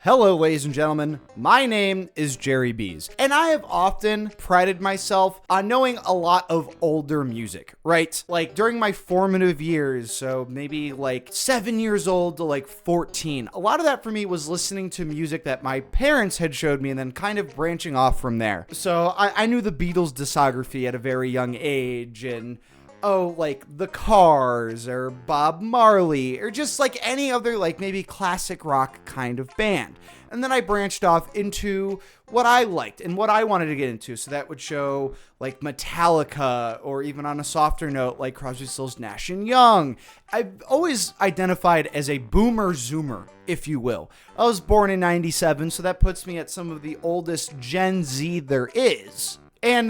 Hello, ladies and gentlemen. My name is Jerry Bees, and I have often prided myself on knowing a lot of older music, right? Like during my formative years, so maybe like 7 years old to like 14. A lot of that for me was listening to music that my parents had showed me and then kind of branching off from there. So I knew the Beatles discography at a very young age, and like the Cars or Bob Marley or just like any other like maybe classic rock kind of band. And then I branched off into what I liked and what I wanted to get into. So that would show like Metallica, or even on a softer note like Crosby, Stills, Nash & Young. I've always identified as a boomer zoomer, if you will. I was born in 97, so that puts me at some of the oldest Gen Z there is. And,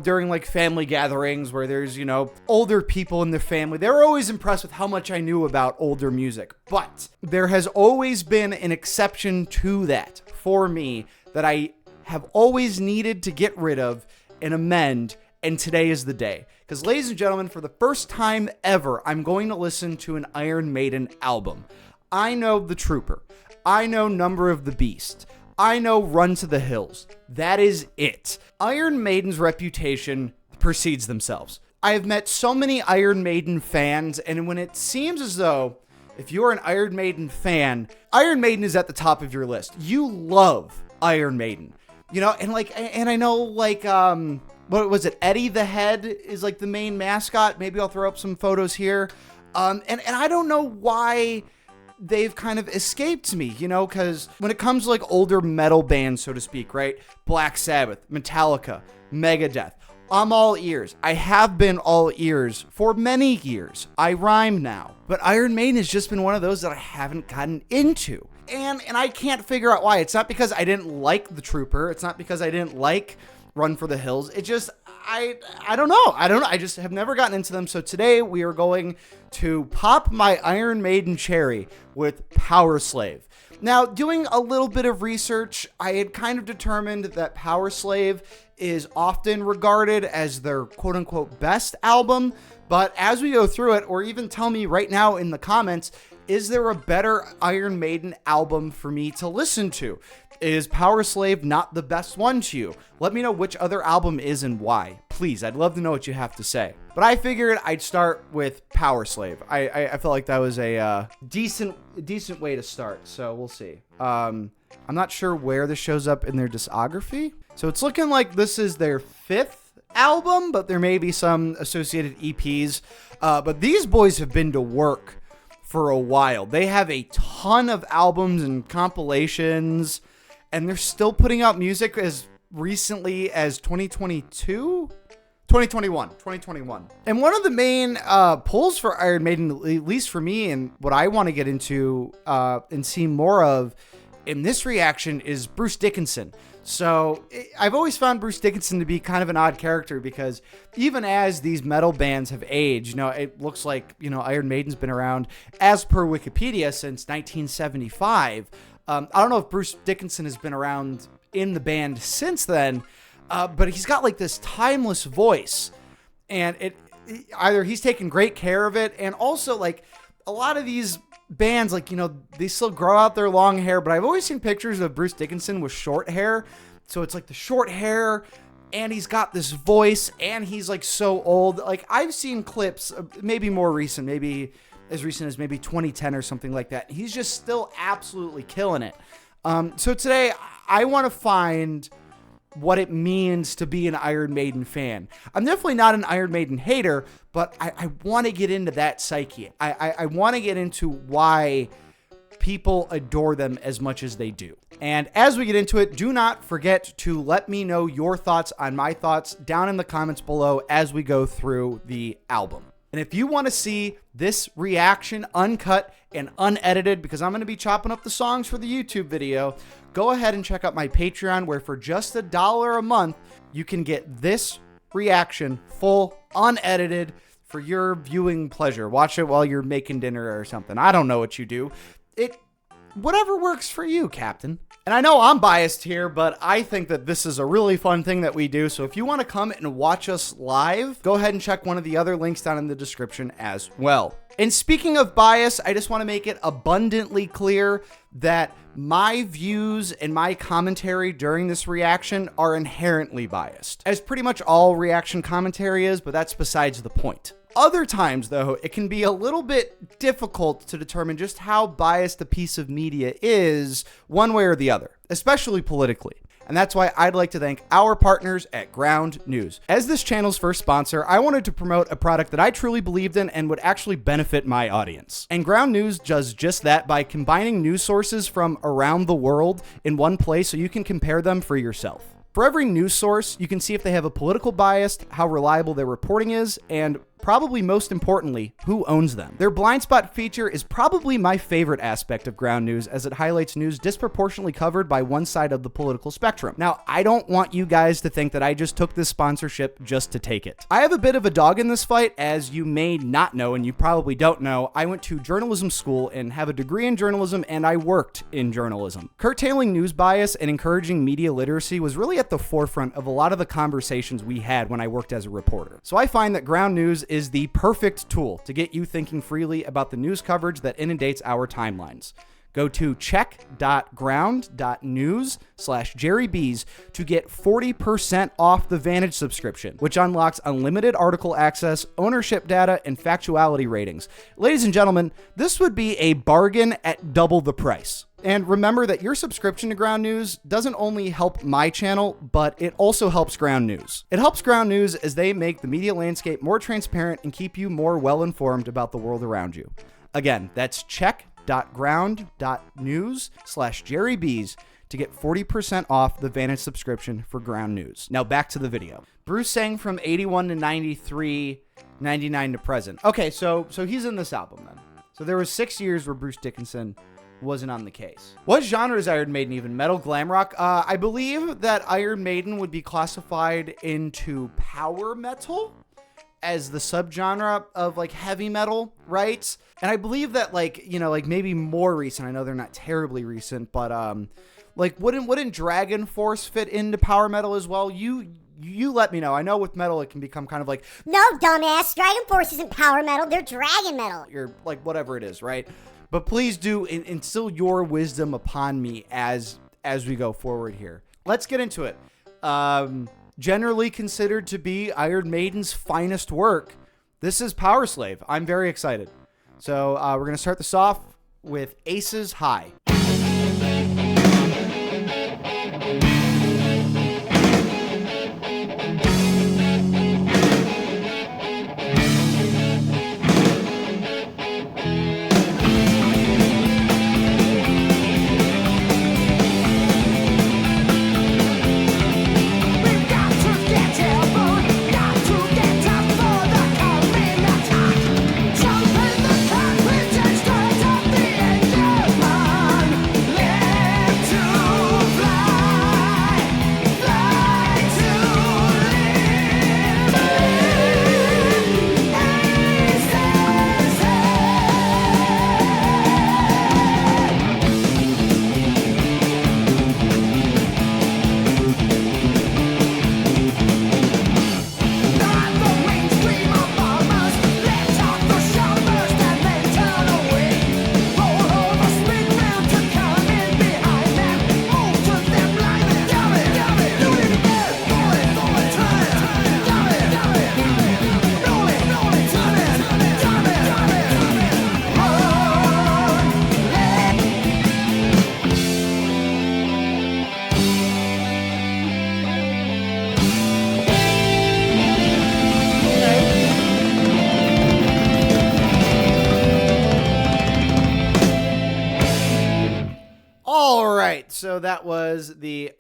during like family gatherings where there's, older people in the family, they were always impressed with how much I knew about older music. But there has always been an exception to that for me that I have always needed to get rid of and amend. And today is the day. Because, ladies and gentlemen, for the first time ever, I'm going to listen to an Iron Maiden album. I know The Trooper. I know Number of the Beast. I know Run to the Hills. That is it. Iron Maiden's reputation precedes themselves. I have met so many Iron Maiden fans, and when it seems as though if you're an Iron Maiden fan, Iron Maiden is at the top of your list. You love Iron Maiden. And I know like what was it? Eddie the Head is like the main mascot. Maybe I'll throw up some photos here. And I don't know why they've kind of escaped me, because when it comes to like older metal bands, so to speak, right? Black Sabbath, Metallica, Megadeth, I'm all ears. I have been all ears for many years. I rhyme now. But Iron Maiden has just been one of those that I haven't gotten into. And I can't figure out why. It's not because I didn't like The Trooper. It's not because I didn't like Run for the Hills. It just, I don't know. I just have never gotten into them. So today we are going to pop my Iron Maiden cherry with Powerslave. Now, doing a little bit of research, I had kind of determined that Powerslave is often regarded as their quote-unquote best album. But as we go through it, or even tell me right now in the comments, is there a better Iron Maiden album for me to listen to? Is Powerslave not the best one to you? Let me know which other album is and why. Please, I'd love to know what you have to say. But I figured I'd start with Powerslave. I felt like that was a decent way to start, so we'll see. I'm not sure where this shows up in their discography. So it's looking like this is their 5th album, but there may be some associated EPs. But these boys have been to work for a while. They have a ton of albums and compilations, and they're still putting out music as recently as 2021. And one of the main pulls for Iron Maiden, at least for me, and what I want to get into and see more of in this reaction, is Bruce Dickinson. So I've always found Bruce Dickinson to be kind of an odd character, because even as these metal bands have aged, it looks like, Iron Maiden's been around, as per Wikipedia, since 1975. I don't know if Bruce Dickinson has been around in the band since then, but he's got like this timeless voice, and either he's taken great care of it, and also like a lot of these bands, like, they still grow out their long hair, but I've always seen pictures of Bruce Dickinson with short hair. So it's like the short hair, and he's got this voice, and he's like so old. Like, I've seen clips, maybe more recent, maybe as recent as maybe 2010 or something like that. He's just still absolutely killing it. So today I want to find what it means to be an Iron Maiden fan. I'm definitely not an Iron Maiden hater, but I want to get into that psyche. I want to get into why people adore them as much as they do. And as we get into it, do not forget to let me know your thoughts on my thoughts down in the comments below as we go through the album. And if you want to see this reaction uncut and unedited, because I'm going to be chopping up the songs for the YouTube video, go ahead and check out my Patreon, where for just $1 a month, you can get this reaction full, unedited, for your viewing pleasure. Watch it while you're making dinner or something. I don't know what you do. Whatever works for you, Captain. And I know I'm biased here, but I think that this is a really fun thing that we do. So if you want to come and watch us live, go ahead and check one of the other links down in the description as well. And speaking of bias, I just want to make it abundantly clear that my views and my commentary during this reaction are inherently biased, as pretty much all reaction commentary is, but that's besides the point. Other times, though, it can be a little bit difficult to determine just how biased a piece of media is one way or the other, especially politically. And that's why I'd like to thank our partners at Ground News. As this channel's first sponsor, I wanted to promote a product that I truly believed in and would actually benefit my audience. And Ground News does just that by combining news sources from around the world in one place so you can compare them for yourself. For every news source, you can see if they have a political bias, how reliable their reporting is, and probably most importantly, who owns them. Their blind spot feature is probably my favorite aspect of Ground News, as it highlights news disproportionately covered by one side of the political spectrum. Now, I don't want you guys to think that I just took this sponsorship just to take it. I have a bit of a dog in this fight, as you may not know, and you probably don't know. I went to journalism school and have a degree in journalism, and I worked in journalism. Curtailing news bias and encouraging media literacy was really at the forefront of a lot of the conversations we had when I worked as a reporter. So I find that Ground News is the perfect tool to get you thinking freely about the news coverage that inundates our timelines. Go to check.ground.news/JerryBees to get 40% off the Vantage subscription, which unlocks unlimited article access, ownership data, and factuality ratings. Ladies and gentlemen, this would be a bargain at double the price. And remember that your subscription to Ground News doesn't only help my channel, but it also helps Ground News. It helps Ground News as they make the media landscape more transparent and keep you more well-informed about the world around you. Again, that's check.ground.news/JerryBees to get 40% off the Vantage subscription for Ground News. Now back to the video. Bruce sang from 81 to 93, 99 to present. Okay, so he's in this album then. So there was 6 years where Bruce Dickinson wasn't on the case. What genre is Iron Maiden even? Metal, glam rock? I believe that Iron Maiden would be classified into power metal as the subgenre of like heavy metal, right? And I believe that like maybe more recent, I know they're not terribly recent, but like wouldn't Dragon Force fit into power metal as well? You let me know. I know with metal it can become kind of like, no, dumbass, Dragon Force isn't power metal, they're dragon metal. You're like whatever it is, right? But please do instill your wisdom upon me as we go forward here. Let's get into it. Generally considered to be Iron Maiden's finest work, this is Powerslave. I'm very excited. So we're going to start this off with Aces High. So that was the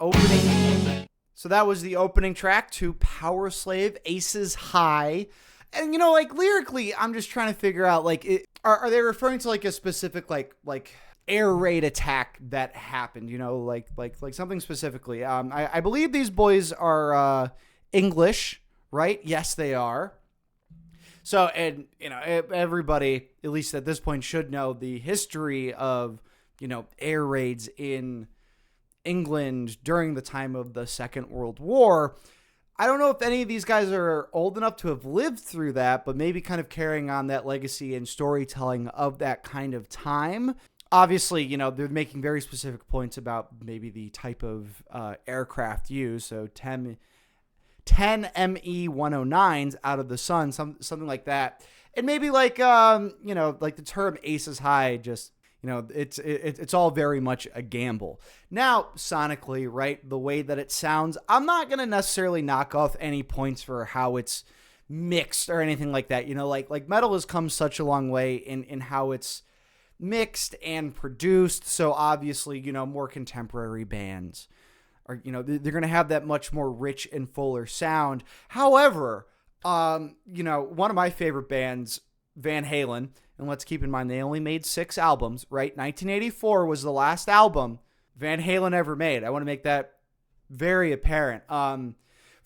opening track to Powerslave, Aces High. And like lyrically, I'm just trying to figure out like are they referring to like a specific like air raid attack that happened, like something specifically. I believe these boys are English, right? Yes, they are. So, and everybody, at least at this point, should know the history of air raids in England during the time of the Second World War. I don't know if any of these guys are old enough to have lived through that, but maybe kind of carrying on that legacy and storytelling of that kind of time. Obviously, they're making very specific points about maybe the type of aircraft used. So 10 ME-109s out of the sun, something like that. And maybe like the term aces high, just it's all very much a gamble. Now, sonically, right, the way that it sounds, I'm not gonna necessarily knock off any points for how it's mixed or anything like that. Like metal has come such a long way in how it's mixed and produced. So obviously, more contemporary bands are, they're going to have that much more rich and fuller sound. However, one of my favorite bands, Van Halen, and let's keep in mind, they only made 6 albums, right? 1984 was the last album Van Halen ever made. I want to make that very apparent. And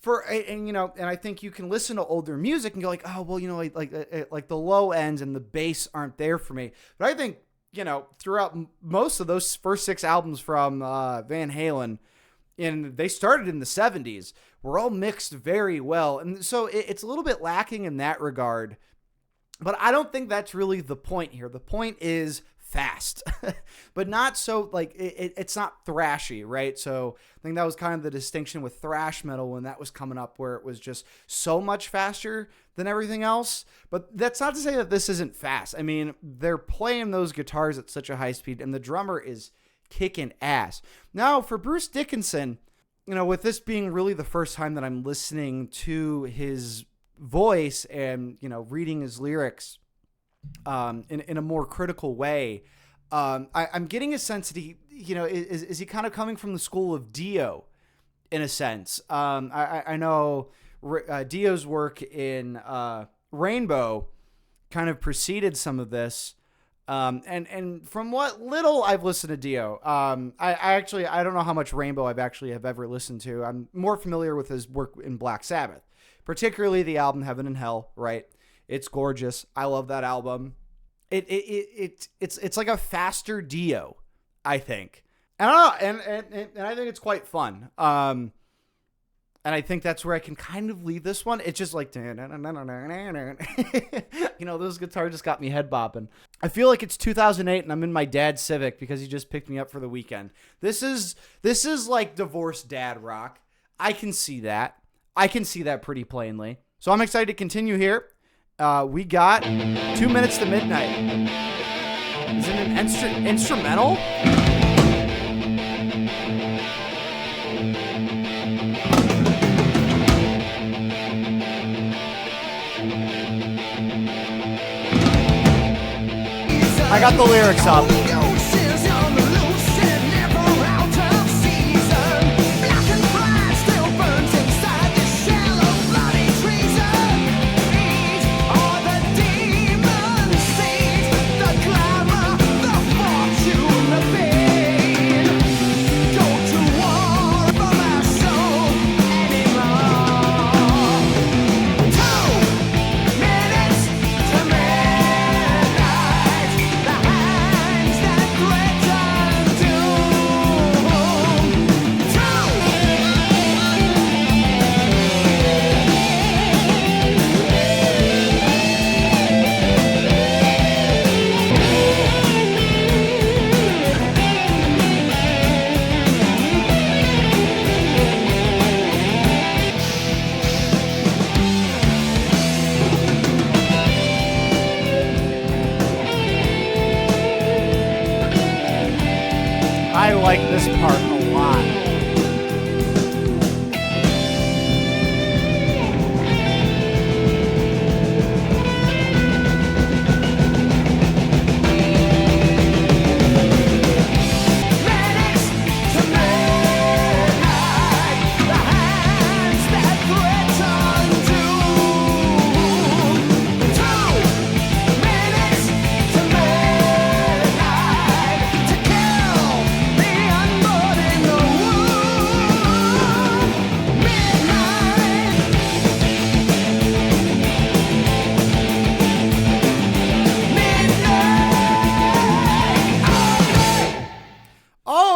I think you can listen to older music and go like, oh, well, like the low ends and the bass aren't there for me. But I think, throughout most of those first 6 albums from Van Halen, and they started in the 70s, were all mixed very well. And so it's a little bit lacking in that regard. But I don't think that's really the point here. The point is fast, but not so like it's not thrashy, right? So I think that was kind of the distinction with thrash metal when that was coming up, where it was just so much faster than everything else. But that's not to say that this isn't fast. I mean, they're playing those guitars at such a high speed, and the drummer is kicking ass. Now, for Bruce Dickinson, with this being really the first time that I'm listening to his voice and, reading his lyrics in a more critical way, I'm getting a sense that he, is he kind of coming from the school of Dio in a sense. I know Dio's work in Rainbow kind of preceded some of this. And from what little I've listened to Dio, I don't know how much Rainbow have ever listened to. I'm more familiar with his work in Black Sabbath, particularly the album Heaven and Hell, right? It's gorgeous. I love that album. It's like a faster Dio, I think. And I don't know, and I think it's quite fun. And I think that's where I can kind of leave this one. It's just like, those guitars just got me head bopping. I feel like it's 2008 and I'm in my dad's Civic because he just picked me up for the weekend. This is like divorced dad rock. I can see that. I can see that pretty plainly. So I'm excited to continue here. We got 2 minutes to midnight. Is it an instrumental? I got the lyrics up. I like this part a lot.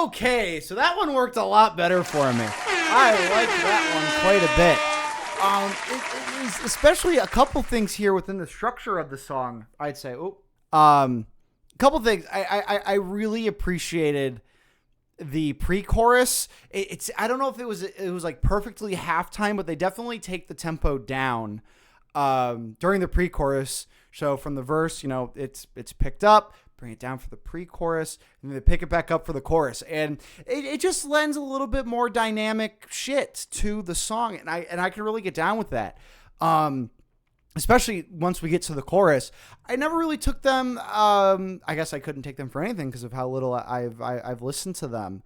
Okay, so that one worked a lot better for me. I like that one quite a bit. It is especially a couple things here within the structure of the song, I'd say. couple things. I really appreciated the pre-chorus. It's I don't know if it was like perfectly halftime, but they definitely take the tempo down during the pre-chorus. So from the verse, it's picked up, bring it down for the pre-chorus, and then they pick it back up for the chorus, and it just lends a little bit more dynamic shit to the song, and I can really get down with that. Especially once we get to the chorus. I never really took them. I guess I couldn't take them for anything because of how little I've listened to them.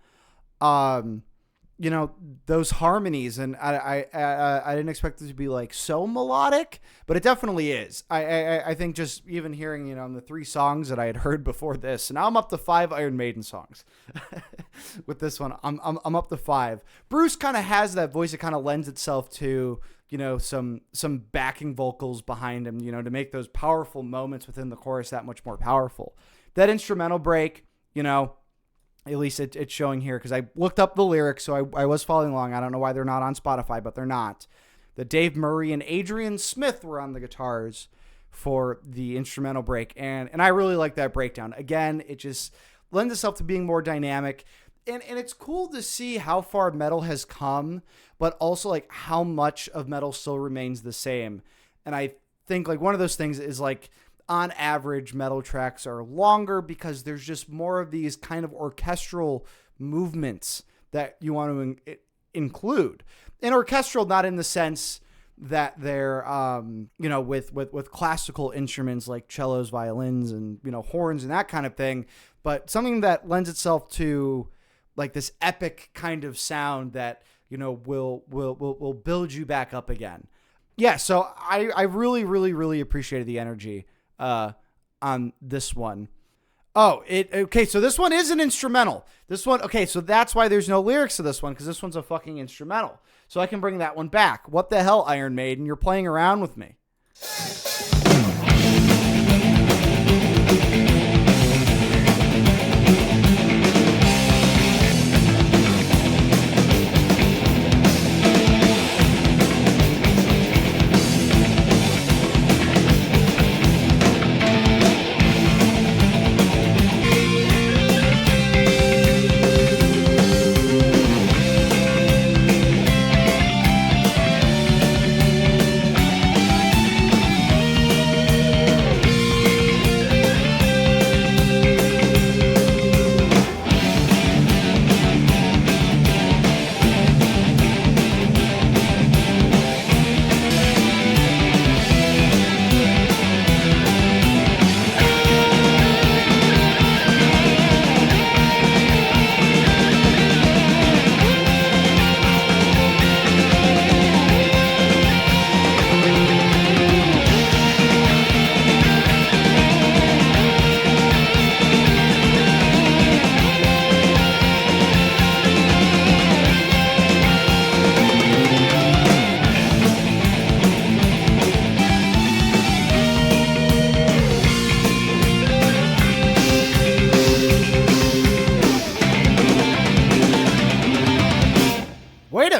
Those harmonies, and I didn't expect it to be like so melodic, but it definitely is. I think just even hearing the 3 songs that I had heard before this, and now I'm up to 5 Iron Maiden songs with this one. I'm up to 5. Bruce kind of has that voice that kind of lends itself to some backing vocals behind him, to make those powerful moments within the chorus that much more powerful. That instrumental break, at least it's showing here because I looked up the lyrics, so I was following along. I don't know why they're not on Spotify, but they're not. That Dave Murray and Adrian Smith were on the guitars for the instrumental break, and I really like that breakdown. Again, it just lends itself to being more dynamic. And it's cool to see how far metal has come, but also like how much of metal still remains the same. And I think like one of those things is like on average metal tracks are longer because there's just more of these kind of orchestral movements that you want to include. And orchestral, not in the sense that they're, with classical instruments like cellos, violins, and, horns and that kind of thing, but something that lends itself to like this epic kind of sound that, will build you back up again. Yeah. So I really, really, really appreciated the energy, on this one. Okay. So this one is an instrumental. This one. Okay. So that's why there's no lyrics to this one. 'Cause this one's a fucking instrumental. So I can bring that one back. What the hell, Iron Maiden? You're playing around with me.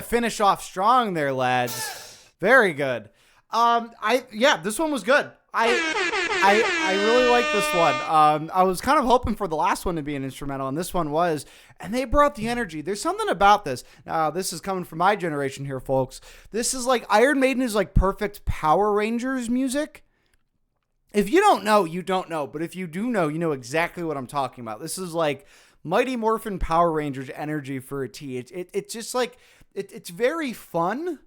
Finish off strong there, lads. Very good. This one was good. I really like this one. I was kind of hoping for the last one to be an instrumental, and this one was, and they brought the energy. There's something about this. This is coming from my generation here, folks. This is like Iron Maiden is like perfect Power Rangers music. If you don't know, you don't know. But if you do know, you know exactly what I'm talking about. This is like Mighty Morphin Power Rangers energy for a T. It's just like, it's very fun.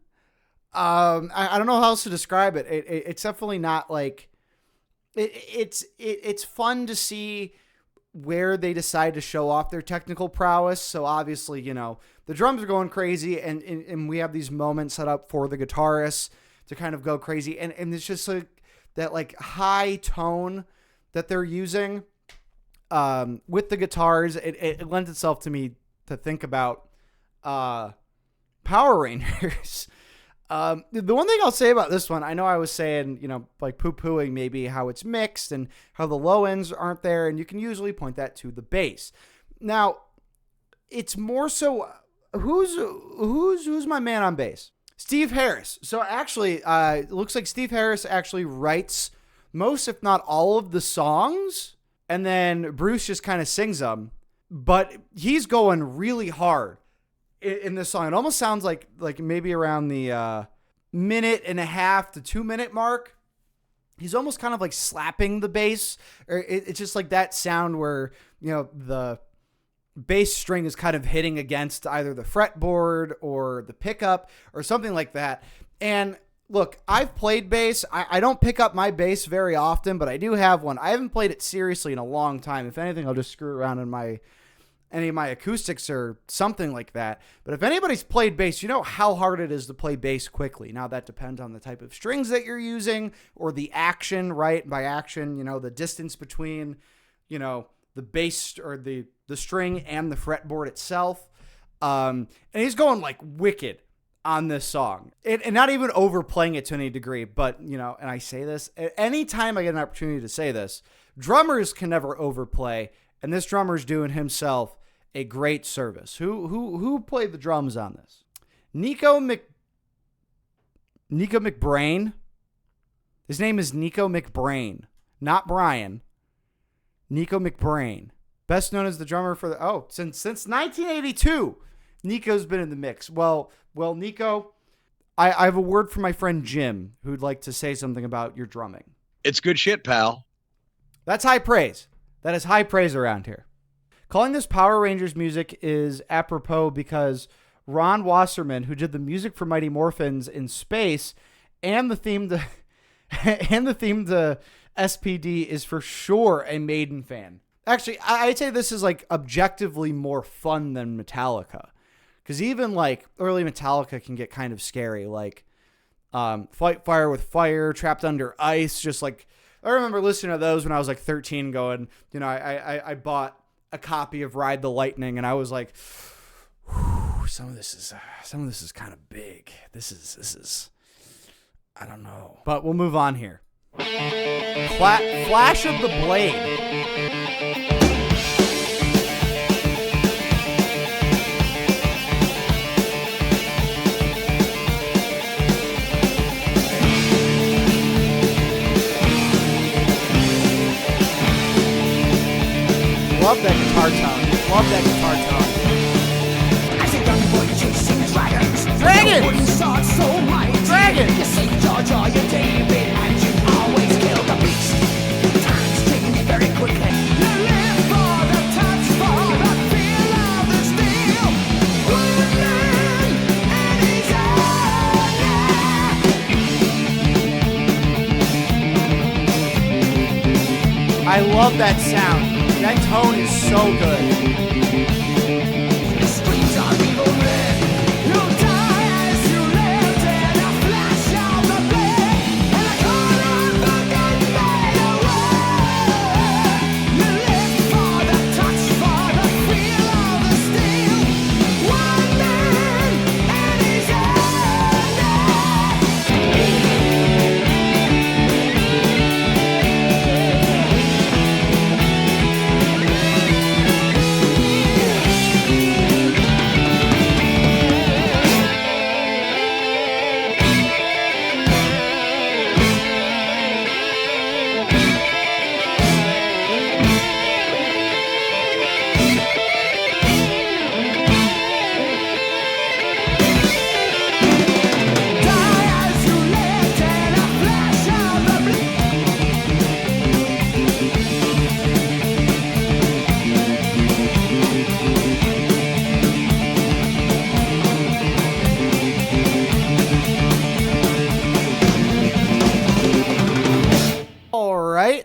I don't know how else to describe it. It's definitely not like, it's fun to see where they decide to show off their technical prowess. So obviously, the drums are going crazy, and we have these moments set up for the guitarists to kind of go crazy. And it's just like that like high tone that they're using with the guitars. It lends itself to me to think about Power Rangers. The one thing I'll say about this one, I know I was saying, like poo-pooing maybe how it's mixed and how the low ends aren't there, and you can usually point that to the bass. Now, it's more so, who's my man on bass? Steve Harris. So actually, it looks like Steve Harris actually writes most, if not all, of the songs, and then Bruce just kind of sings them, but he's going really hard in this song. It almost sounds like maybe around the minute and a half to 2 minute mark. He's almost kind of like slapping the bass, or it's just like that sound where, the bass string is kind of hitting against either the fretboard or the pickup or something like that. And look, I've played bass. I don't pick up my bass very often, but I do have one. I haven't played it seriously in a long time. If anything, I'll just screw around in any of my acoustics or something like that. But if anybody's played bass, you know how hard it is to play bass quickly. Now that depends on the type of strings that you're using or the action, right? By action, the distance between, the bass or the string and the fretboard itself. And he's going like wicked on this song, and not even overplaying it to any degree. But, and I say this anytime I get an opportunity to say this, drummers can never overplay. And this drummer's doing himself a great service. Who played the drums on this? Nico McBrain. His name is Nico McBrain, not Brian. Nico McBrain, best known as the drummer for since 1982. Nico's been in the mix. Well, Nico, I have a word for my friend Jim, who'd like to say something about your drumming. It's good shit, pal. That's high praise. That is high praise around here. Calling this Power Rangers music is apropos because Ron Wasserman, who did the music for Mighty Morphins in Space and the theme to SPD, is for sure a Maiden fan. Actually, I'd say this is like objectively more fun than Metallica. Because even like early Metallica can get kind of scary. Like Fight Fire with Fire, Trapped Under Ice, just like... I remember listening to those when I was like 13 going, I bought a copy of Ride the Lightning and I was like, some of this is kind of big. This is, I don't know. But we'll move on here. Flash of the Blade. Love that guitar tone. Love that guitar tone. As a young boy chasing dragons. Dragons! Wooden sword so mighty. Dragons! You St. George or you David, and you always kill the beast. Times change very quickly. You live for the touch, for the feel of the steel. One man and his own. I love that sound. That tone is so good. The streets are evil red. You die as you live in a flash of the blade. And a corner of the gun made away. You live for the touch, for the feel of the steel. One man and his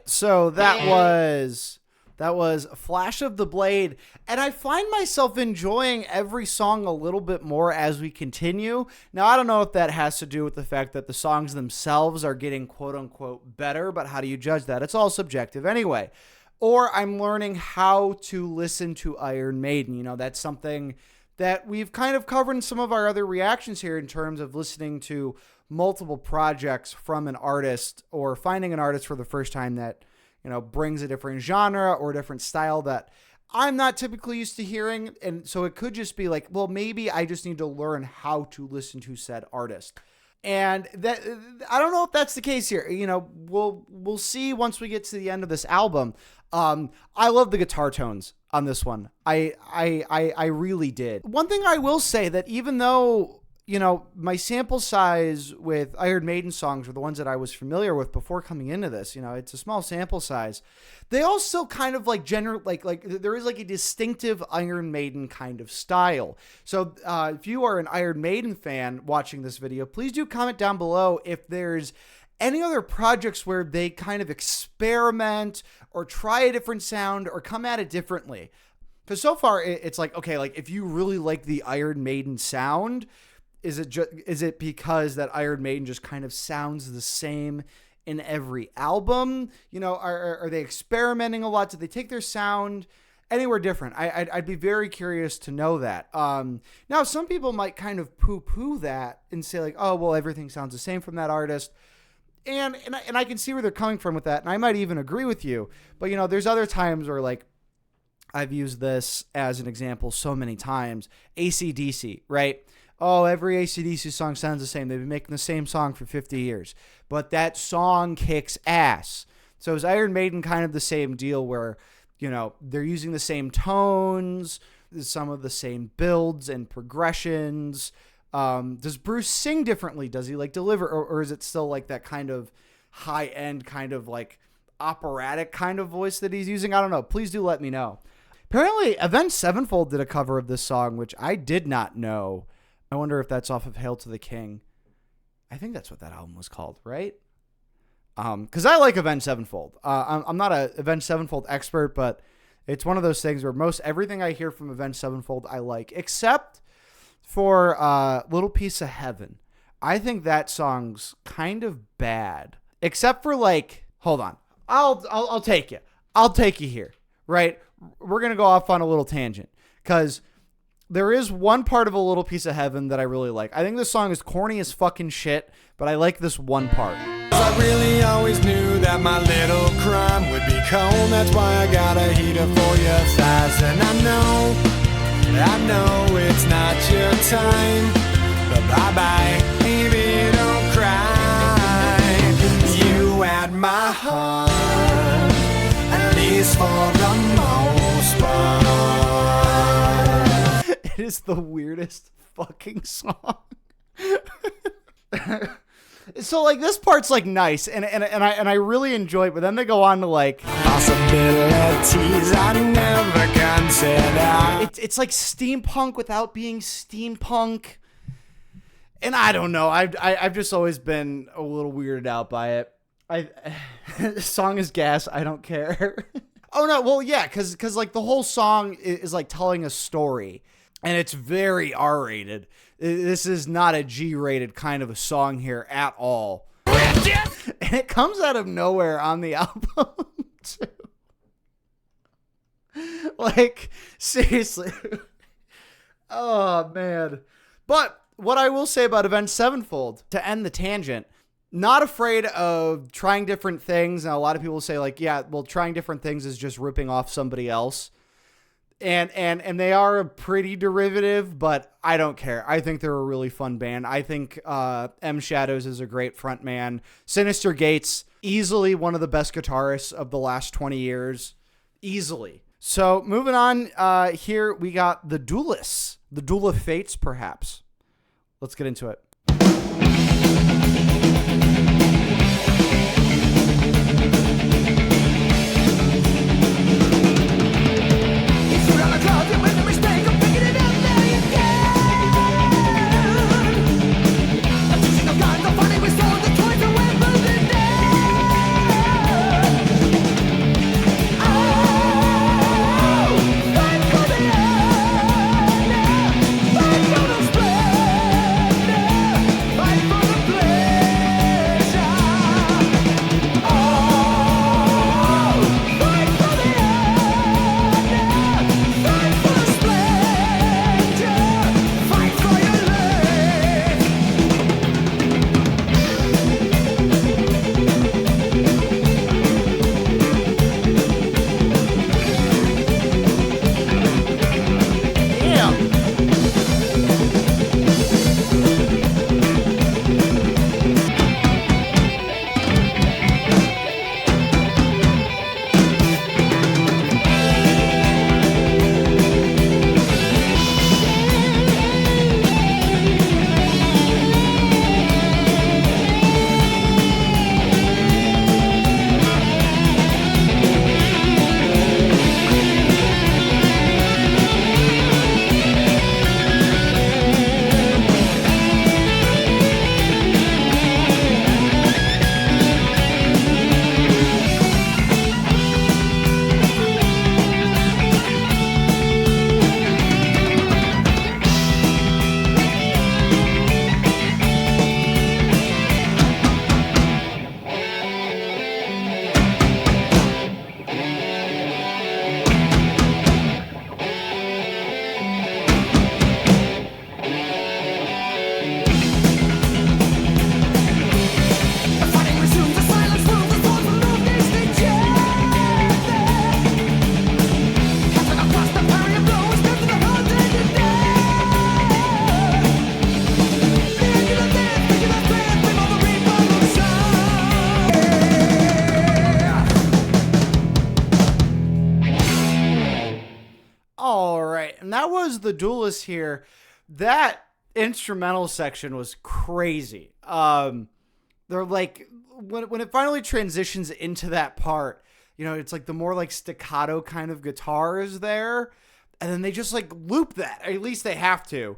So that was Flash of the Blade, and I find myself enjoying every song a little bit more as we continue. Now, I don't know if that has to do with the fact that the songs themselves are getting quote-unquote better, but how do you judge that? It's all subjective anyway. Or I'm learning how to listen to Iron Maiden. That's something that we've kind of covered in some of our other reactions here in terms of listening to multiple projects from an artist or finding an artist for the first time that, brings a different genre or a different style that I'm not typically used to hearing. And so it could just be like, well, maybe I just need to learn how to listen to said artist. And that, I don't know if that's the case here. We'll see once we get to the end of this album. I love the guitar tones on this one. I really did. One thing I will say that even though, you know, my sample size with Iron Maiden songs were the ones that I was familiar with before coming into this, you know, it's a small sample size. They all still kind of like like there is like a distinctive Iron Maiden kind of style. So if you are an Iron Maiden fan watching this video, please do comment down below if there's any other projects where they kind of experiment or try a different sound or come at it differently. Because so far it's like, okay, like if you really like the Iron Maiden sound, is it because that Iron Maiden just kind of sounds the same in every album? You know, are they experimenting a lot? Do they take their sound anywhere different? I'd be very curious to know that. Now, some people might kind of poo-poo that and say like, oh, well, everything sounds the same from that artist. And I can see where they're coming from with that. And I might even agree with you. But, you know, there's other times where like, I've used this as an example so many times. AC/DC, right? Oh, every AC/DC song sounds the same. They've been making the same song for 50 years. But that song kicks ass. So is Iron Maiden kind of the same deal where, you know, they're using the same tones, some of the same builds and progressions? Does Bruce sing differently? Does he like deliver? Or is it still like that kind of high-end kind of like operatic kind of voice that he's using? I don't know. Please do let me know. Apparently, Avenged Sevenfold did a cover of this song, which I did not know. I wonder if that's off of Hail to the King. I think that's what that album was called, right? Because I like Avenged Sevenfold. I'm not a Avenged Sevenfold expert, but it's one of those things where most everything I hear from Avenged Sevenfold I like, except for Little Piece of Heaven. I think that song's kind of bad. Except for like, hold on. I'll take you. I'll take you here, right? We're going to go off on a little tangent because there is one part of A Little Piece of Heaven that I really like. I think this song is corny as fucking shit, but I like this one part. I really always knew that my little crime would be cold. That's why I got a heater for your thighs. And I know it's not your time. But bye-bye, baby, don't cry. You had my heart, at least for the most part. It is the weirdest fucking song. So like this part's like nice and I really enjoy it, but then they go on to like possibilities I never considered. It's like steampunk without being steampunk. And I don't know. I've just always been a little weirded out by it. The song is gas. I don't care. Oh no. Well, yeah, because like the whole song is like telling a story. And it's very R-rated. This is not a G-rated kind of a song here at all. And it comes out of nowhere on the album, too. Like, seriously. Oh, man. But what I will say about Avenged Sevenfold, to end the tangent, not afraid of trying different things. And a lot of people say, like, yeah, well, trying different things is just ripping off somebody else. And they are pretty derivative, but I don't care. I think they're a really fun band. I think M. Shadows is a great front man. Sinister Gates, easily one of the best guitarists of the last 20 years. Easily. So moving on, here we got the Duellists. The Duel of Fates, perhaps. Let's get into it. Fight for the the Duellists here, that instrumental section was crazy. They're like, when it finally transitions into that part, it's like the more like staccato kind of guitar is there, and then they just like loop that. At least they have to.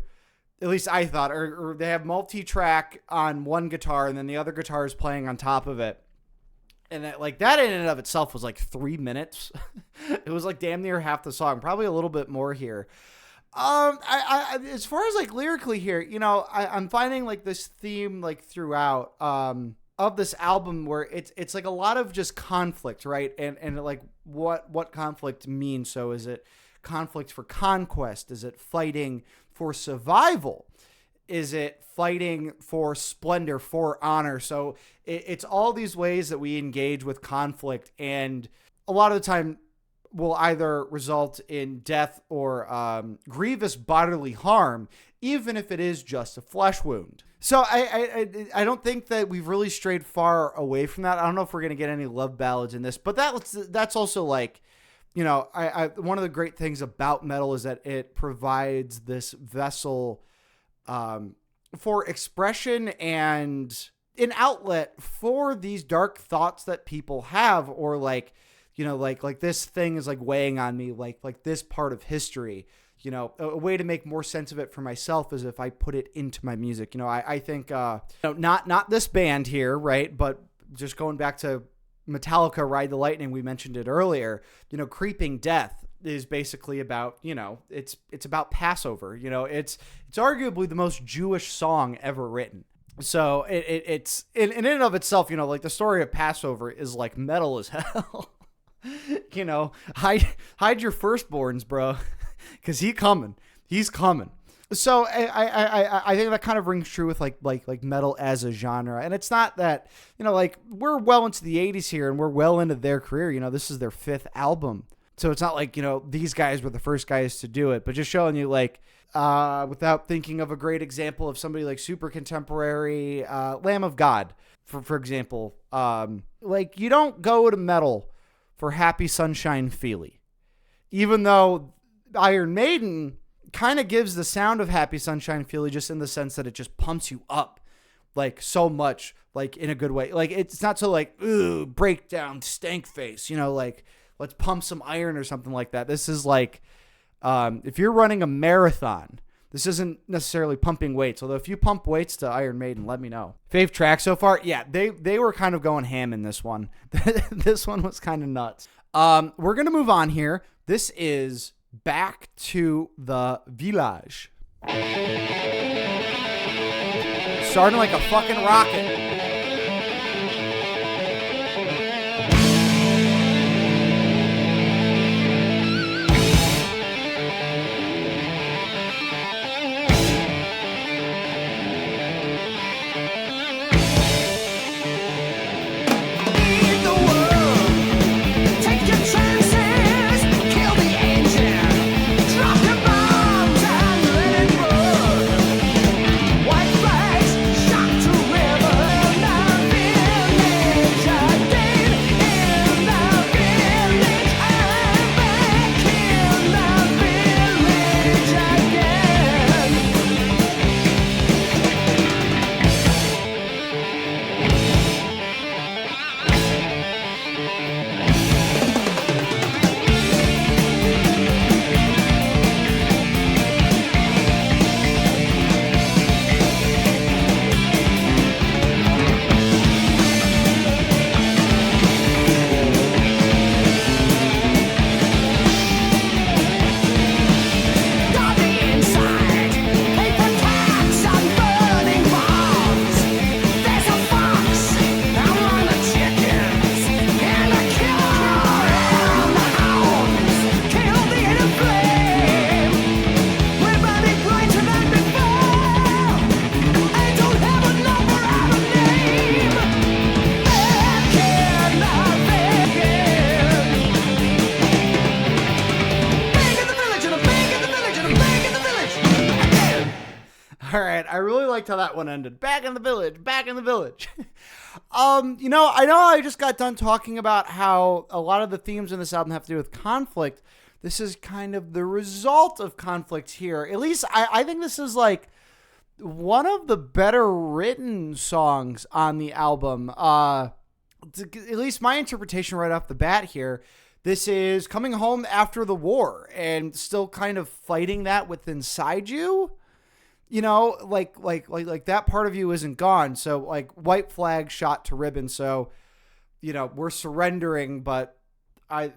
At least I thought, or they have multi-track on one guitar, and then the other guitar is playing on top of it. And that in and of itself was like 3 minutes. It was like damn near half the song, probably a little bit more here. I as far as like lyrically here, I'm finding like this theme like throughout of this album where it's like a lot of just conflict, right? And like what conflict means. So is it conflict for conquest? Is it fighting for survival? Is it fighting for splendor, for honor? So it's all these ways that we engage with conflict, and a lot of the time will either result in death or grievous bodily harm, even if it is just a flesh wound. So I don't think that we've really strayed far away from that. I don't know if we're going to get any love ballads in this, but that's also like, one of the great things about metal is that it provides this vessel for expression and an outlet for these dark thoughts that people have, or like, like this thing is like weighing on me, like this part of history, a way to make more sense of it for myself is if I put it into my music. I think, not this band here, right? But just going back to Metallica, Ride the Lightning, we mentioned it earlier, Creeping Death is basically about, it's about Passover. It's arguably the most Jewish song ever written. So it's in and of itself, like the story of Passover is like metal as hell. Hide your firstborns, bro, because he's coming. So I think that kind of rings true with like metal as a genre. And it's not that, like we're well into the 80s here and we're well into their career. This is their 5th album. So it's not like, these guys were the first guys to do it, but just showing you like, without thinking of a great example of somebody like super contemporary, Lamb of God, for example, like you don't go to metal for Happy Sunshine Feely, even though Iron Maiden kind of gives the sound of Happy Sunshine Feely just in the sense that it just pumps you up like so much, like in a good way. Like it's not so like, ooh, breakdown, stank face, like let's pump some iron or something like that. This is like, if you're running a marathon, this isn't necessarily pumping weights. Although if you pump weights to Iron Maiden, let me know. Fave track so far? Yeah, they were kind of going ham in this one. This one was kind of nuts. We're going to move on here. This is Back to the Village. Starting like a fucking rocket. I really liked how that one ended. Back in the village, back in the village. I know I just got done talking about how a lot of the themes in this album have to do with conflict, this is kind of the result of conflict here. At least I think this is like one of the better written songs on the album. At least my interpretation right off the bat here. This is coming home after the war and still kind of fighting that within inside you. You know, like that part of you isn't gone. So like white flag shot to ribbon. So, you know, we're surrendering, but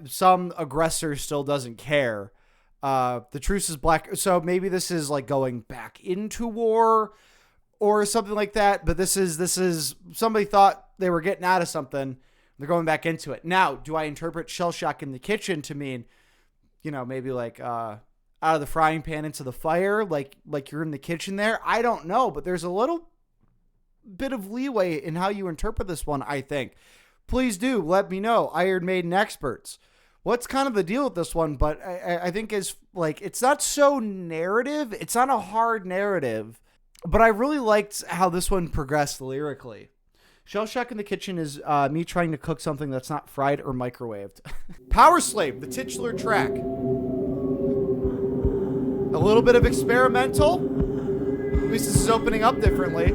some aggressor still doesn't care. The truce is black. So maybe this is like going back into war or something like that. But this is somebody thought they were getting out of something. They're going back into it. Now, do I interpret shell shock in the kitchen to mean, you know, maybe like, out of the frying pan into the fire, like you're in the kitchen there? I don't know, but there's a little bit of leeway in how you interpret this one, I think. Please do let me know, Iron Maiden experts. What's kind of the deal with this one? But I think is like, it's not so narrative. It's not a hard narrative, but I really liked how this one progressed lyrically. Shell shock in the kitchen is me trying to cook something that's not fried or microwaved. Powerslave, the titular track. A little bit of experimental. At least this is opening up differently.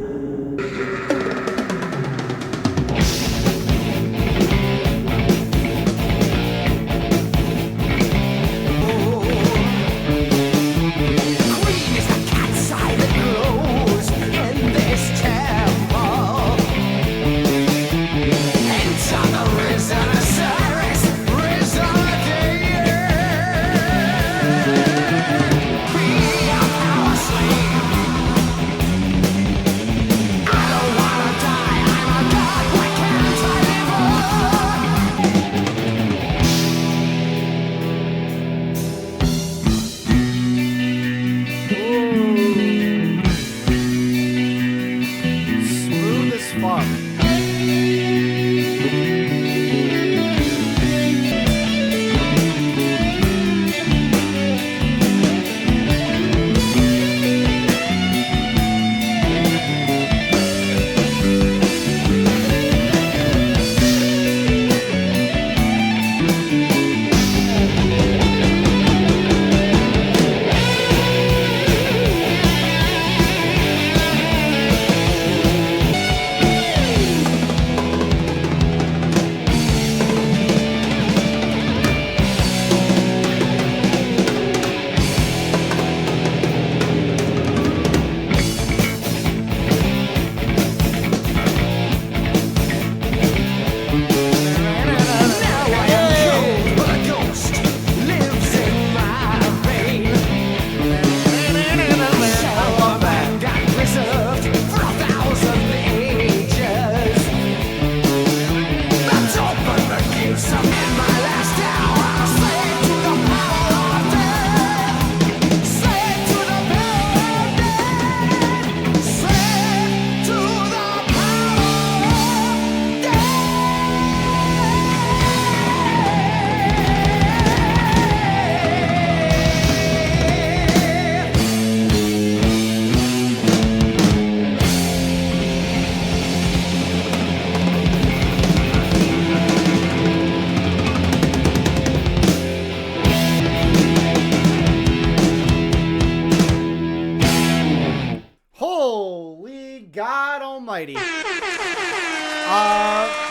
Almighty.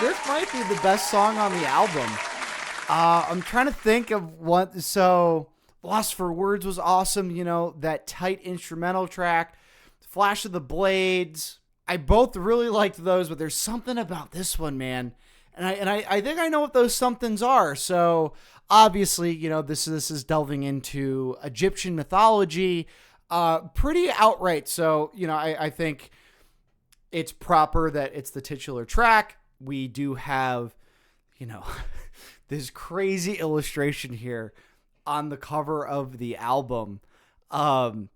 This might be the best song on the album. I'm trying to think of what. So, Losfer Words was awesome. You know, that tight instrumental track, Flash of the Blades. I both really liked those, but there's something about this one, man. And I think I know what those somethings are. So obviously, you know, this is delving into Egyptian mythology, pretty outright. So, you know, I think it's proper that it's the titular track. We do have, you know, this crazy illustration here on the cover of the album. And,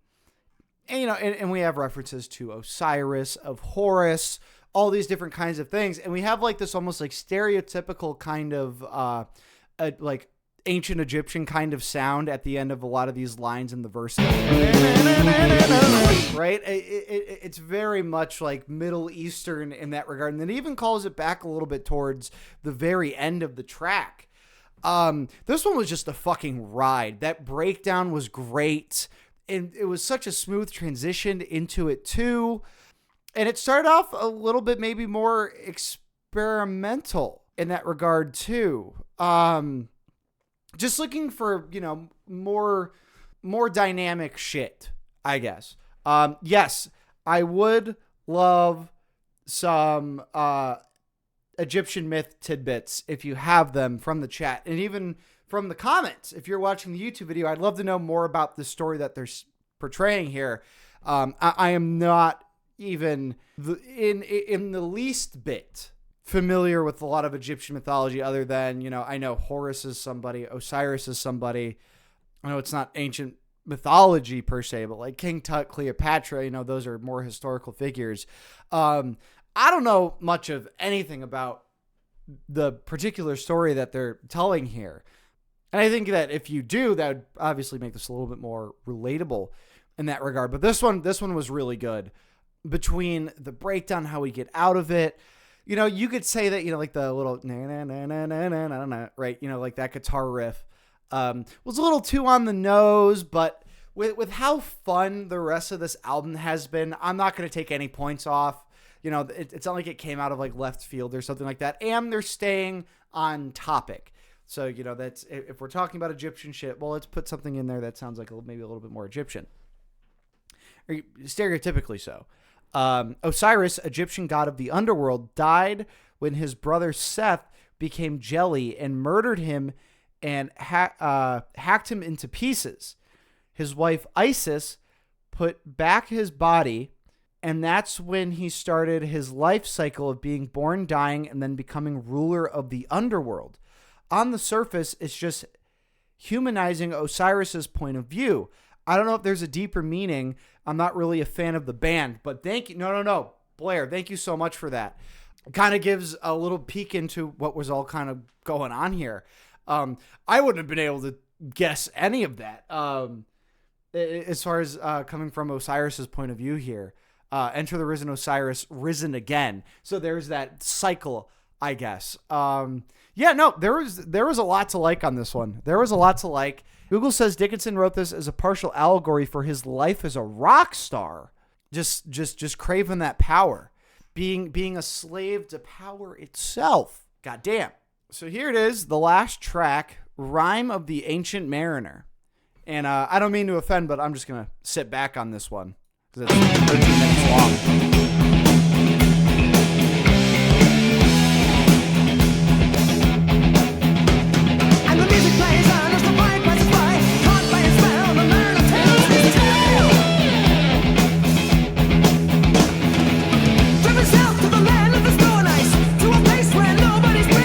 you know, and we have references to Osiris, of Horus, all these different kinds of things. And we have like this almost like stereotypical kind of like ancient Egyptian kind of sound at the end of a lot of these lines in the verses. Right? It's very much like Middle Eastern in that regard. And then even calls it back a little bit towards the very end of the track. This one was just a fucking ride. That breakdown was great. And it was such a smooth transition into it too. And it started off a little bit maybe more experimental in that regard too. Just looking for, more dynamic shit, I guess. Yes, I would love some Egyptian myth tidbits if you have them from the chat, and even from the comments. If you're watching the YouTube video, I'd love to know more about the story that they're portraying here. I am not even in the least bit familiar with a lot of Egyptian mythology, other than, I know Horus is somebody, Osiris is somebody. I know it's not ancient mythology per se, but like King Tut, Cleopatra, those are more historical figures. I don't know much of anything about the particular story that they're telling here. And I think that if you do, that would obviously make this a little bit more relatable in that regard. But this one was really good. Between the breakdown, how we get out of it, you could say that, like the little na na na na na na na na, right? Like that guitar riff was a little too on the nose, but with how fun the rest of this album has been, I'm not going to take any points off. It's not like it came out of like left field or something like that. And they're staying on topic. So, that's, if we're talking about Egyptian shit, well, let's put something in there that sounds like maybe a little bit more Egyptian. Or stereotypically so. Osiris, Egyptian god of the underworld, died when his brother Seth became jelly and murdered him and hacked him into pieces. His wife Isis put back his body, and that's when he started his life cycle of being born, dying, and then becoming ruler of the underworld. On the surface, it's just humanizing Osiris's point of view. I don't know if there's a deeper meaning. I'm not really a fan of the band, but thank you. No. Blair, thank you so much for that. It kind of gives a little peek into what was all kind of going on here. I wouldn't have been able to guess any of that. As far as coming from Osiris's point of view here. Enter the risen Osiris, risen again. So there's that cycle, I guess. There was a lot to like on this one. There was a lot to like. Google says Dickinson wrote this as a partial allegory for his life as a rock star. Just craving that power. Being a slave to power itself. God damn. So here it is, the last track, Rime of the Ancient Mariner. And I don't mean to offend, but I'm just going to sit back on this one, because it's 13 minutes long. And the music plays on as the boy passes by, caught by his spell, the mariner tells his tale. Driven south to the land of the snow and ice, to a place where nobody's been.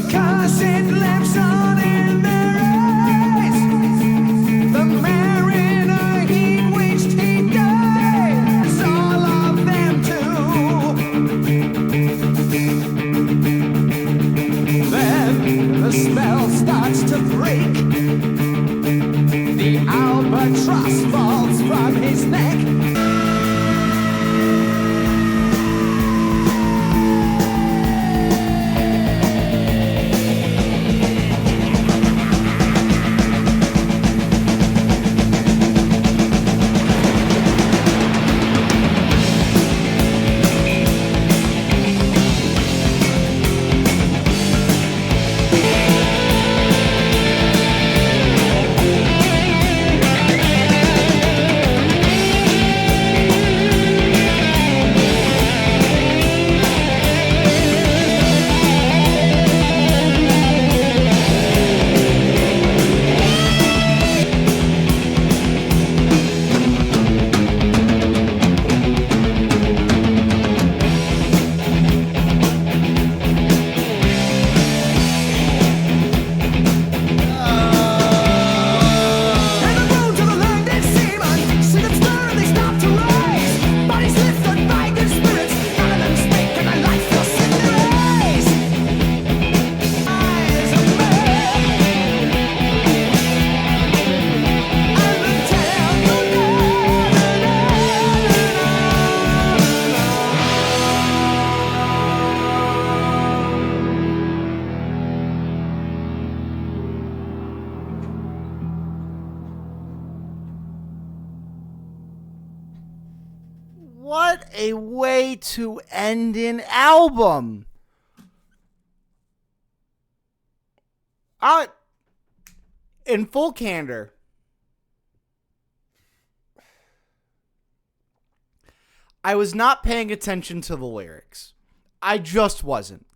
Cursed lamps on in their eyes. The mariner he wished he died. All of them too. Then the spell starts to break. The albatross falls from his neck. What a way to end an album. In full candor, I was not paying attention to the lyrics. I just wasn't.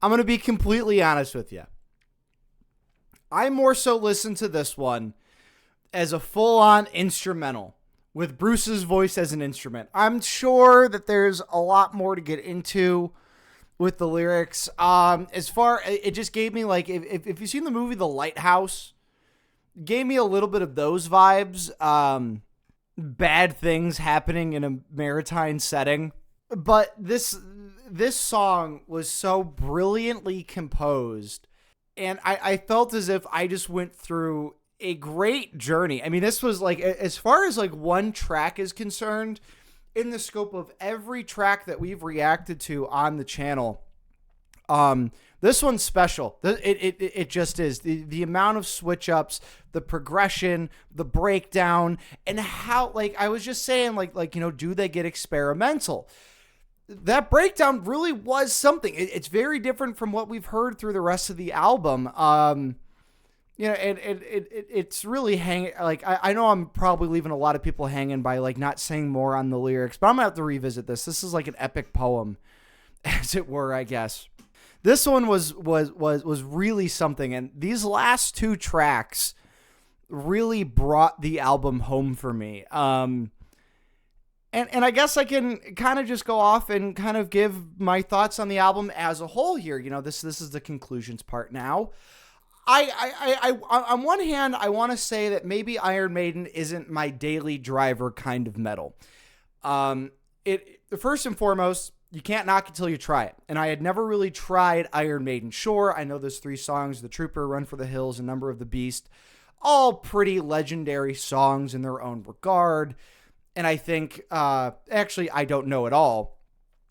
I'm going to be completely honest with you. I more so listened to this one as a full-on instrumental with Bruce's voice as an instrument. I'm sure that there's a lot more to get into with the lyrics. It just gave me, like, if you've seen the movie The Lighthouse, it gave me a little bit of those vibes. Bad things happening in a maritime setting. But this song was so brilliantly composed, and I felt as if I just went through a great journey. I mean, this was like, as far as like one track is concerned, in the scope of every track that we've reacted to on the channel, this one's special. It just is. The amount of switch ups, the progression, the breakdown, and how, like I was just saying, like, you know, do they get experimental? That breakdown really was something. It's very different from what we've heard through the rest of the album. You know, it's really I know I'm probably leaving a lot of people hanging by like not saying more on the lyrics, but I'm gonna have to revisit this. This is like an epic poem, as it were, I guess. This one was really something, and these last two tracks really brought the album home for me. And I guess I can kind of just go off and kind of give my thoughts on the album as a whole here. You know, this is the conclusions part now. I on one hand, I want to say that maybe Iron Maiden isn't my daily driver kind of metal. First and foremost, you can't knock it till you try it. And I had never really tried Iron Maiden. Sure, I know those three songs, The Trooper, Run for the Hills, and Number of the Beast, all pretty legendary songs in their own regard. And I think, actually, I don't know at all.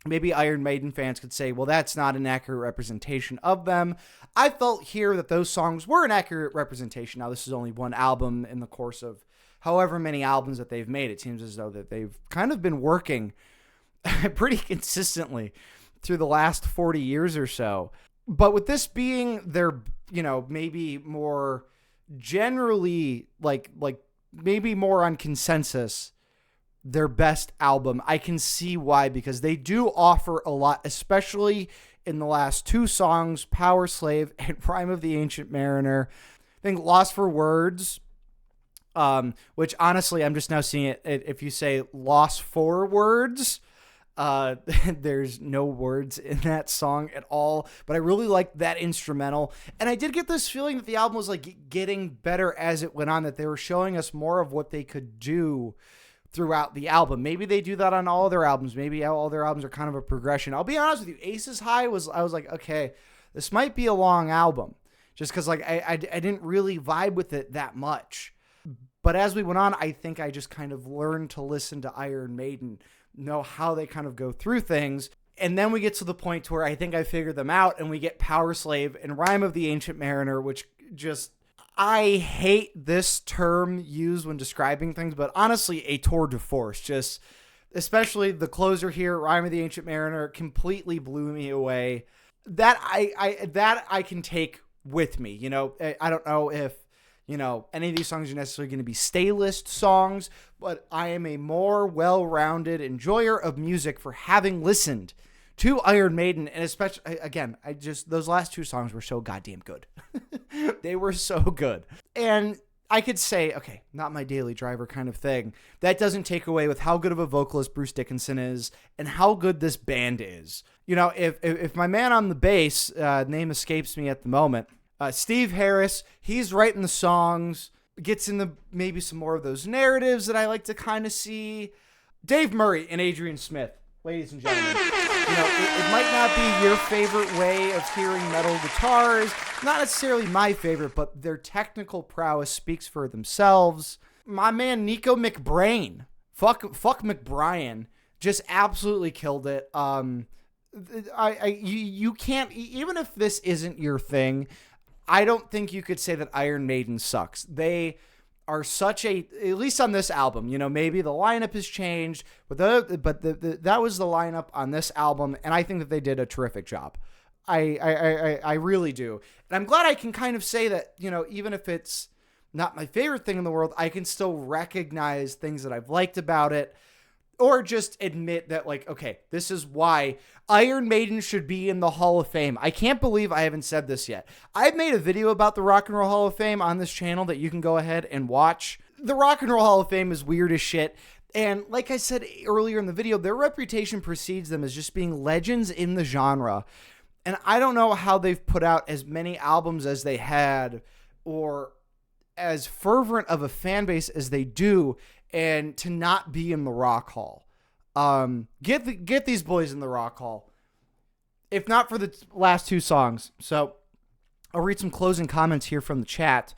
Maybe Iron Maiden fans could say, well, that's not an accurate representation of them. I felt here that those songs were an accurate representation. Now, this is only one album in the course of however many albums that they've made. It seems as though that they've kind of been working pretty consistently through the last 40 years or so. But with this being their, you know, maybe more generally, like maybe more on consensus, their best album, I can see why, because they do offer a lot, especially in the last two songs, Powerslave and Rime of the Ancient Mariner. I think Losfer Words, which honestly, I'm just now seeing it, if you say Losfer Words, There's no words in that song at all, but I really liked that instrumental. And I did get this feeling that the album was like getting better as it went on, that they were showing us more of what they could do throughout the album. Maybe they do that on all their albums. Maybe all their albums are kind of a progression. I'll be honest with you, Aces High I was like, okay, this might be a long album, just because like I didn't really vibe with it that much. But as we went on, I think I just kind of learned to listen to Iron Maiden, know how they kind of go through things. And then we get to the point where I think I figured them out, and we get Powerslave and Rime of the Ancient Mariner, which just, I hate this term used when describing things, but honestly, a tour de force. Just, especially the closer here, Rime of the Ancient Mariner, completely blew me away. That I can take with me. You know, I don't know if, you know, any of these songs are necessarily going to be stay list songs, but I am a more well-rounded enjoyer of music for having listened to Iron Maiden, and especially, again, those last two songs were so goddamn good. They were so good. And I could say, okay, not my daily driver kind of thing. That doesn't take away with how good of a vocalist Bruce Dickinson is and how good this band is. You know, if my man on the bass, name escapes me at the moment, Steve Harris, he's writing the songs, gets into maybe some more of those narratives that I like to kind of see. Dave Murray and Adrian Smith, ladies and gentlemen. You know, it might not be your favorite way of hearing metal guitars, not necessarily my favorite, but their technical prowess speaks for themselves. My man Nico McBrain, fuck McBrien, just absolutely killed it. You can't, even if this isn't your thing, I don't think you could say that Iron Maiden sucks. They are such a, at least on this album, you know, maybe the lineup has changed, but that was the lineup on this album, and I think that they did a terrific job. I really do. And I'm glad I can kind of say that, you know, even if it's not my favorite thing in the world, I can still recognize things that I've liked about it, or just admit that, like, okay, this is why Iron Maiden should be in the Hall of Fame. I can't believe I haven't said this yet. I've made a video about the Rock and Roll Hall of Fame on this channel that you can go ahead and watch. The Rock and Roll Hall of Fame is weird as shit. And like I said earlier in the video, their reputation precedes them as just being legends in the genre. And I don't know how they've put out as many albums as they had, or as fervent of a fan base as they do, and to not be in the Rock Hall. Get these boys in the Rock Hall, if not for the last two songs. So I'll read some closing comments here from the chat.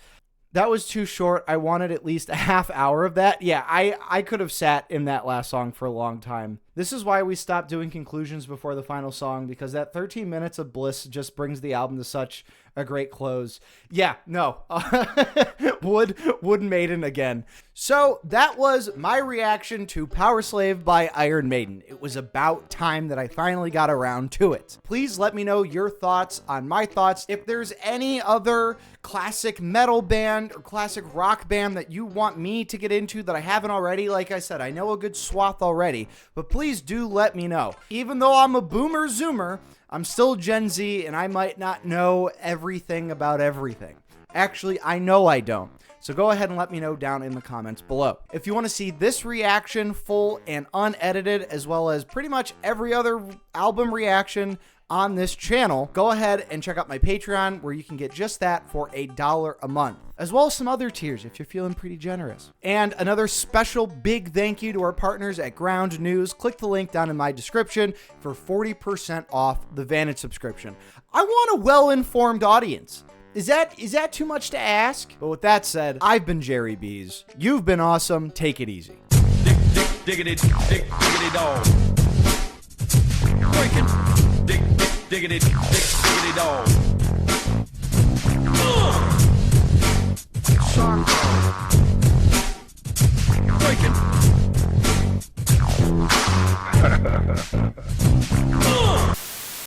That was too short. I wanted at least a half hour of that. Yeah, I could have sat in that last song for a long time. This is why we stopped doing conclusions before the final song, because that 13 minutes of bliss just brings the album to such a great close. Yeah, no. Wood Maiden again. So that was my reaction to Powerslave by Iron Maiden. It was about time that I finally got around to it. Please let me know your thoughts on my thoughts. If there's any other classic metal band or classic rock band that you want me to get into that I haven't already, like I said, I know a good swath already, but please do let me know. Even though I'm a boomer zoomer, I'm still Gen Z, and I might not know everything about everything. Actually, I know I don't. So go ahead and let me know down in the comments below. If you want to see this reaction full and unedited, as well as pretty much every other album reaction on this channel, go ahead and check out my Patreon, where you can get just that for $1 a month, as well as some other tiers if you're feeling pretty generous. And another special big thank you to our partners at Ground News. Click the link down in my description for 40% off the Vantage subscription. I want a well-informed audience. Is that too much to ask? But with that said, I've been Jerry Bees. You've been awesome. Take it easy. Diggity dog. Breaking. Diggity dog.